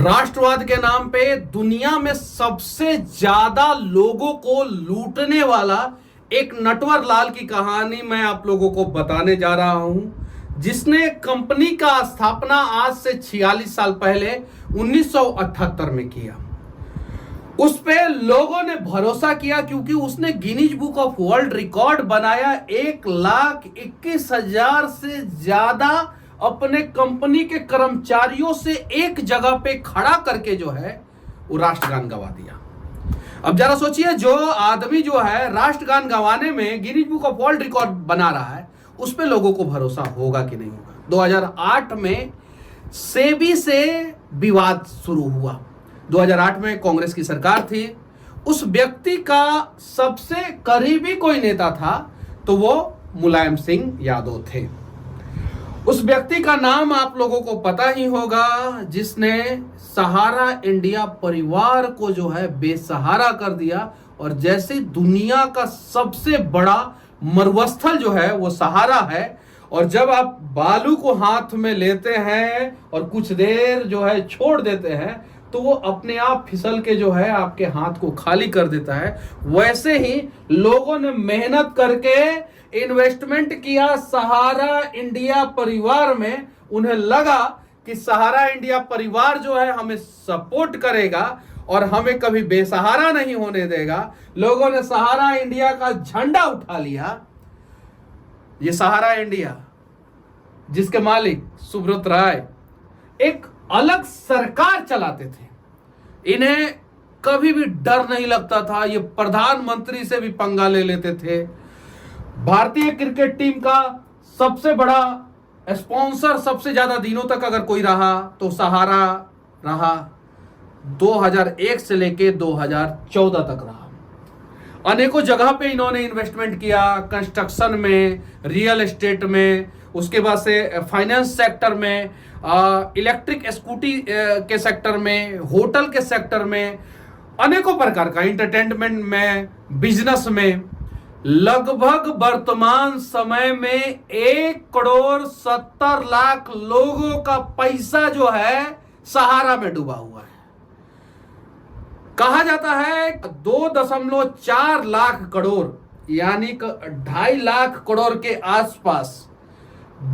राष्ट्रवाद के नाम पे दुनिया में सबसे ज्यादा लोगों को लूटने वाला एक नटवर लाल की कहानी मैं आप लोगों को बताने जा रहा हूं, जिसने कंपनी का स्थापना आज से 46 साल पहले 1978 में किया। उस पे लोगों ने भरोसा किया क्योंकि उसने Guinness book of world record बनाया। 1,21,000 से ज्यादा अपने कंपनी के कर्मचारियों से एक जगह पे खड़ा करके जो है वो राष्ट्रगान गवा दिया। अब जरा सोचिए, जो आदमी जो है राष्ट्रगान गवाने में Guinness book of world record बना रहा है, उस पे लोगों को भरोसा होगा कि नहीं होगा। 2008 में सेबी से विवाद शुरू हुआ। 2008 में कांग्रेस की सरकार थी। उस व्यक्ति का सबसे करीबी कोई नेता था तो वो मुलायम सिंह यादव थे। उस व्यक्ति का नाम आप लोगों को पता ही होगा, जिसने सहारा इंडिया परिवार को जो है बेसहारा कर दिया। और जैसे दुनिया का सबसे बड़ा मरुस्थल जो है वो सहारा है, और जब आप बालू को हाथ में लेते हैं और कुछ देर जो है छोड़ देते हैं तो वो अपने आप फिसल के जो है आपके हाथ को खाली कर देता है। वैसे ही लोगों ने मेहनत करके इन्वेस्टमेंट किया सहारा इंडिया परिवार में। उन्हें लगा कि सहारा इंडिया परिवार जो है हमें सपोर्ट करेगा और हमें कभी बेसहारा नहीं होने देगा। लोगों ने सहारा इंडिया का झंडा उठा लिया। ये सहारा इंडिया, जिसके मालिक सुब्रत राय एक अलग सरकार चलाते थे, इन्हें कभी भी डर नहीं लगता था। ये प्रधानमंत्री से भी पंगा ले लेते थे। भारतीय क्रिकेट टीम का सबसे बड़ा स्पॉन्सर सबसे ज्यादा दिनों तक अगर कोई रहा तो सहारा रहा। 2001 से लेके 2014 तक रहा। अनेकों जगह पे इन्होंने इन्वेस्टमेंट किया, कंस्ट्रक्शन में, रियल एस्टेट में, उसके बाद से फाइनेंस सेक्टर में, इलेक्ट्रिक स्कूटी के सेक्टर में, होटल के सेक्टर में, अनेकों प्रकार का एंटरटेनमेंट में, बिजनेस में। लगभग वर्तमान समय में 1,70,00,000 लोगों का पैसा जो है सहारा में डूबा हुआ है। कहा जाता है 2.4 लाख करोड़ यानी 2.5 लाख करोड़ के आसपास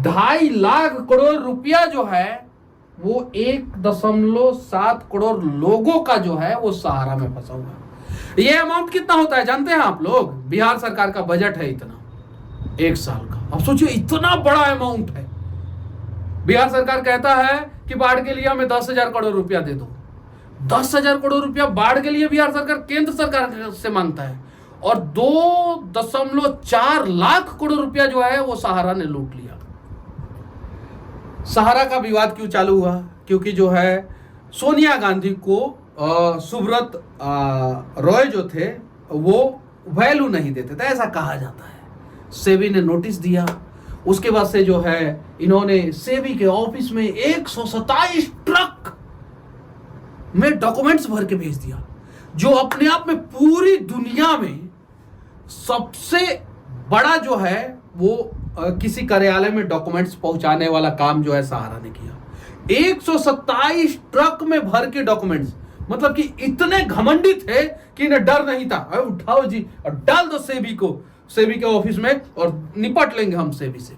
2.5 लाख करोड़ रुपया जो है वो 1.7 करोड़ लोगों का जो है वो सहारा में फंसा हुआ है। ये अमाउंट कितना होता है जानते हैं आप लोग? बिहार सरकार का बजट है इतना, 1 साल का। अब सोचिए, इतना बड़ा अमाउंट है। बिहार सरकार कहता है कि बाढ़ के लिए हमें 10,000 करोड़ रुपया दे दो। 10,000 करोड़ रुपया बाढ़ के लिए बिहार सरकार केंद्र सरकार से मांगता है, और 2.4 लाख करोड़ रुपया जो है वो सहारा ने लूट लिया। सहारा का विवाद क्यों चालू हुआ? क्योंकि जो है सोनिया गांधी को सुब्रत रॉय जो थे वो वैल्यू नहीं देते थे, ऐसा कहा जाता है। सेबी ने नोटिस दिया। उसके बाद से जो है इन्होंने सेबी के ऑफिस में 127 ट्रक में डॉक्यूमेंट्स भर के भेज दिया, जो अपने आप में पूरी दुनिया में सबसे बड़ा जो है वो किसी कार्यालय में डॉक्यूमेंट्स पहुंचाने वाला काम जो है सहारा ने किया। 127 ट्रक में भर के डॉक्यूमेंट्स, मतलब कि इतने घमंडी थे कि इन्हें डर नहीं था। अरे उठाओ जी और डाल दो सेबी को, सेबी के ऑफिस में, और निपट लेंगे हम सेबी से।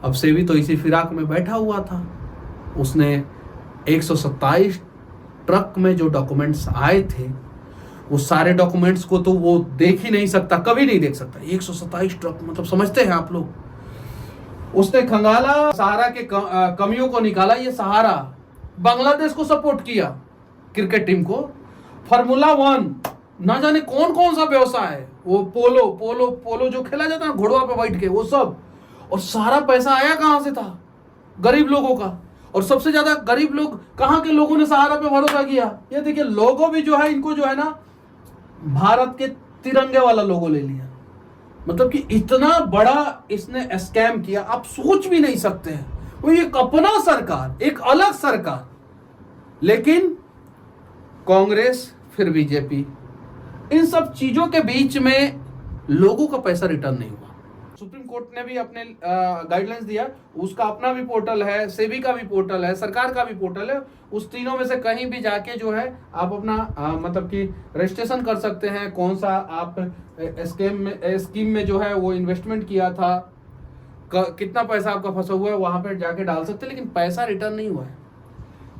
अब सेबी तो इसी फिराक में बैठा हुआ था। उसने 127 ट्रक में जो डॉक्यूमेंट्स आए थे वो सारे डॉक्यूमेंट्स को तो वो देख ही नहीं सकता, कभी नहीं देख सकता। 127 ट्रक मतलब समझते हैं आप लोग। उसने खंगाला, सहारा के कमियों को निकाला। ये सहारा बांग्लादेश को सपोर्ट किया, क्रिकेट टीम को, फार्मूला 1, ना जाने कौन कौन सा व्यवसाय है, वो पोलो जो खेला जाता है घोड़वा पे बैठ के, वो सब। और सारा पैसा आया कहां से था? गरीब लोगों का। और सबसे ज्यादा गरीब लोग कहां के लोगों ने सहारा पे भरोसा किया? ये देखिए, लोगो भी जो है इनको जो है ना भारत के तिरंगे वाला लोगो ले लिया। मतलब कि इतना बड़ा इसने स्कैम किया, आप सोच भी नहीं सकते हैं। वो एक अपना सरकार, एक अलग सरकार, लेकिन कांग्रेस फिर बीजेपी, इन सब चीजों के बीच में लोगों का पैसा रिटर्न नहीं हुआ। सुप्रीम कोर्ट ने भी अपने गाइडलाइंस दिया, उसका अपना भी पोर्टल है, सेबी का भी पोर्टल है, सरकार का भी पोर्टल है। उस तीनों में से कहीं भी जाके जो है आप अपना मतलब कि रजिस्ट्रेशन कर सकते हैं, कौन सा आप स्कीम में जो है वो इन्वेस्टमेंट किया था, कितना पैसा आपका फंसा हुआ है, वहां पर जाके डाल सकते हैं। लेकिन पैसा रिटर्न नहीं हुआ है।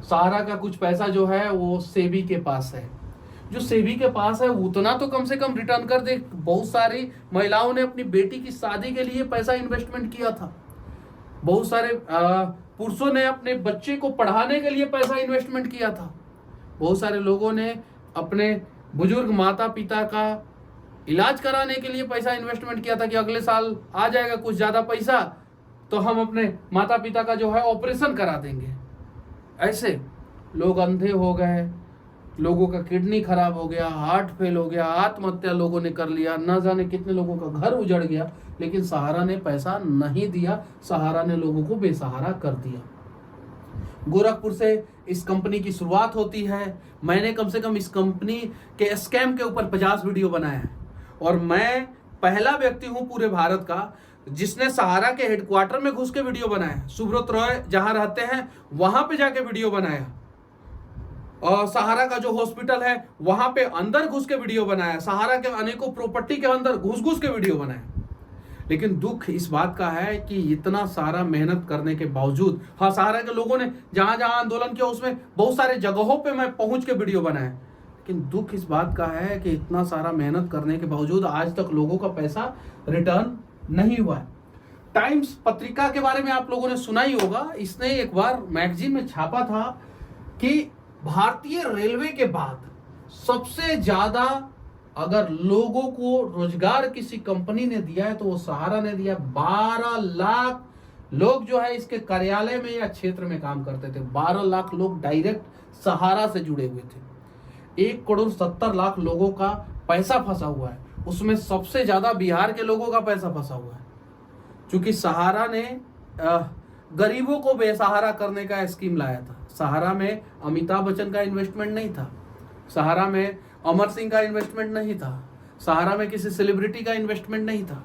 सहारा का कुछ पैसा जो है वो सेबी के पास है। जो सेबी के पास है उतना तो कम से कम रिटर्न कर दे। बहुत सारी महिलाओं ने अपनी बेटी की शादी के लिए पैसा इन्वेस्टमेंट किया था। बहुत सारे पुरुषों ने अपने बच्चे को पढ़ाने के लिए पैसा इन्वेस्टमेंट किया था। बहुत सारे लोगों ने अपने बुजुर्ग माता पिता का इलाज कराने के लिए पैसा इन्वेस्टमेंट किया था कि अगले साल आ जाएगा कुछ ज्यादा पैसा तो हम अपने माता पिता का जो है ऑपरेशन करा देंगे। ऐसे लोग अंधे हो गए, लोगों का किडनी खराब हो गया, हार्ट फेल हो गया, आत्महत्या लोगों ने कर लिया, न जाने कितने लोगों का घर उजड़ गया। लेकिन सहारा ने पैसा नहीं दिया, सहारा ने लोगों को बेसहारा कर दिया। गोरखपुर से इस कंपनी की शुरुआत होती है। मैंने कम से कम इस कंपनी के स्कैम के ऊपर 50 वीडियो बनाया है और मैं पहला व्यक्ति हूं पूरे भारत का जिसने सहारा के हेडक्वार्टर में घुस के वीडियो बनाया। सुब्रत रॉय जहां रहते हैं वहां पे जाके वीडियो बनाया और सहारा का जो हॉस्पिटल है वहां पे अंदर घुस के वीडियो बनाया। सहारा के अनेकों प्रॉपर्टी के अंदर घुस के वीडियो बनाया। लेकिन दुख इस बात का है कि इतना सारा मेहनत करने के बावजूद, हाँ सहारा के लोगों ने जहां जहां आंदोलन किया उसमें बहुत सारे जगहों पे मैं पहुंच के वीडियो बनाया। लेकिन दुख इस बात का है कि इतना सारा मेहनत करने के बावजूद आज तक लोगों का पैसा रिटर्न नहीं हुआ है। टाइम्स पत्रिका के बारे में आप लोगों ने सुना ही होगा। इसने एक बार मैगजीन में छापा था कि भारतीय रेलवे के बाद सबसे ज्यादा अगर लोगों को रोजगार किसी कंपनी ने दिया है तो वो सहारा ने दिया। 12 लाख लोग जो है इसके कार्यालय में या क्षेत्र में काम करते थे। 12 लाख लोग डायरेक्ट सहारा से जुड़े हुए थे। 1,70,00,000 लोगों का पैसा फंसा हुआ है। उसमें सबसे ज्यादा बिहार के लोगों का पैसा फंसा हुआ है। क्योंकि सहारा ने गरीबों को बेसहारा करने का स्कीम लाया था। सहारा में अमिताभ बच्चन का इन्वेस्टमेंट नहीं था, सहारा में अमर सिंह का इन्वेस्टमेंट नहीं था, सहारा में किसी सेलिब्रिटी का इन्वेस्टमेंट नहीं था।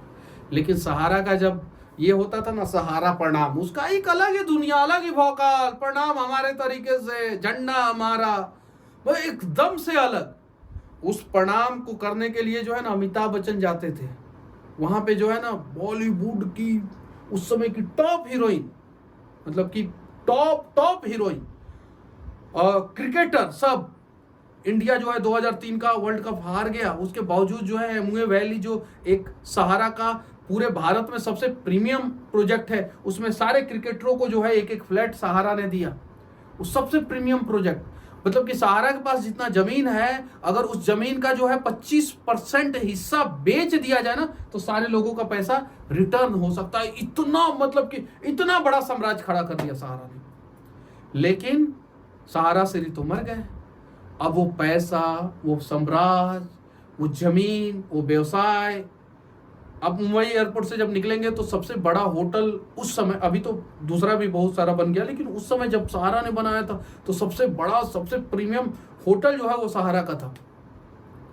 लेकिन सहारा का जब ये होता था ना, सहारा प्रणाम, उसका एक अलग ही दुनिया, अलग ही भौकाल, प्रणाम हमारे तरीके से, झंडा हमारा, वो एकदम से अलग। उस प्रणाम को करने के लिए जो है ना अमिताभ बच्चन जाते थे। वहां पे जो है ना बॉलीवुड की उस समय की टॉप हीरोइन, मतलब कि टॉप हीरोइन, क्रिकेटर सब। इंडिया जो है 2003 का वर्ल्ड कप हार गया, उसके बावजूद जो है एमुए वैली जो एक सहारा का पूरे भारत में सबसे प्रीमियम प्रोजेक्ट है, उसमें सारे क्रिकेटरों को जो है एक फ्लैट सहारा ने दिया। उस सबसे प्रीमियम प्रोजेक्ट, मतलब कि सहारा के पास जितना जमीन है, अगर उस जमीन का जो है 25% हिस्सा बेच दिया जाए ना तो सारे लोगों का पैसा रिटर्न हो सकता है। इतना, मतलब कि इतना बड़ा साम्राज्य खड़ा कर दिया सहारा ने। लेकिन सहारा से तो मर गए। अब वो पैसा, वो साम्राज्य, वो जमीन, वो व्यवसाय, अब मुंबई एयरपोर्ट से जब निकलेंगे तो सबसे बड़ा होटल उस समय, अभी तो दूसरा भी बहुत सारा बन गया, लेकिन उस समय जब सहारा ने बनाया था तो सबसे बड़ा, सबसे प्रीमियम होटल जो है वो सहारा का था।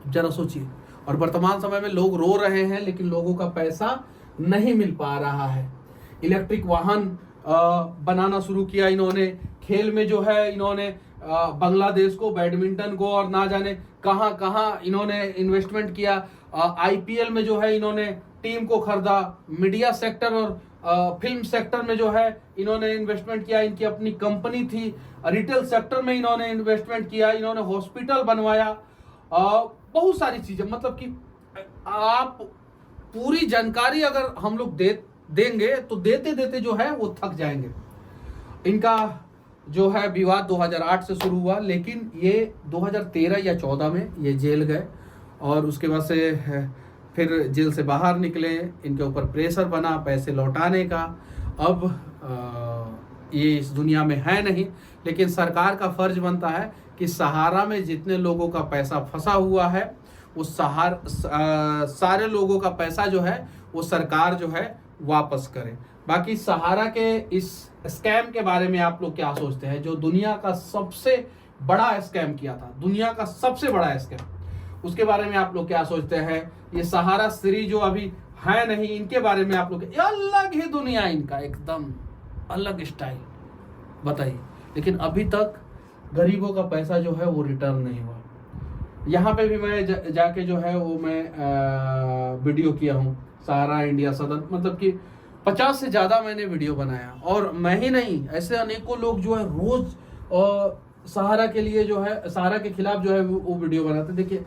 जरा सोचिए। और वर्तमान समय में लोग रो रहे हैं लेकिन लोगों का पैसा नहीं मिल पा रहा है। इलेक्ट्रिक वाहन बनाना शुरू किया इन्होंने। खेल में जो है इन्होंने बांग्लादेश को, बैडमिंटन को और ना जाने कहां कहां इन्होंने इन्वेस्टमेंट किया। आईपीएल में जो है इन्होंने टीम को खरीदा। मीडिया सेक्टर और फिल्म सेक्टर में जो है इन्होंने इन्वेस्टमेंट किया, इनकी अपनी कंपनी थी। रिटेल सेक्टर में इन्होंने इन्वेस्टमेंट किया, इन्होंने हॉस्पिटल बनवाया, बहुत सारी चीजें। मतलब कि आप पूरी जानकारी अगर हम लोग देंगे तो देते देते जो है वो थक जाएंगे। इनका जो है विवाद 2008 से शुरू हुआ, लेकिन ये 2013 या 14 में ये जेल गए और उसके बाद से फिर जेल से बाहर निकले। इनके ऊपर प्रेशर बना पैसे लौटाने का। अब ये इस दुनिया में है नहीं, लेकिन सरकार का फर्ज बनता है कि सहारा में जितने लोगों का पैसा फंसा हुआ है वो सारे लोगों का पैसा जो है वो सरकार जो है वापस करे। बाकी सहारा के इस स्कैम के बारे में आप लोग क्या सोचते हैं? जो दुनिया का सबसे बड़ा स्कैम किया था, दुनिया का सबसे बड़ा स्कैम, उसके बारे में आप लोग क्या सोचते हैं? ये सहारा श्री जो अभी है नहीं, इनके बारे में आप लोग, अलग ही दुनिया इनका, एकदम अलग स्टाइल, बताइए। लेकिन अभी तक गरीबों का पैसा जो है वो रिटर्न नहीं हुआ। यहाँ पे भी मैं जाके जो है वो मैं वीडियो किया हूँ, सहारा इंडिया सदन, मतलब कि 50 से ज़्यादा मैंने वीडियो बनाया। और मैं ही नहीं, ऐसे अनेकों लोग जो है रोज सहारा के लिए जो है, सहारा के खिलाफ जो है वो वीडियो बनाते। देखिए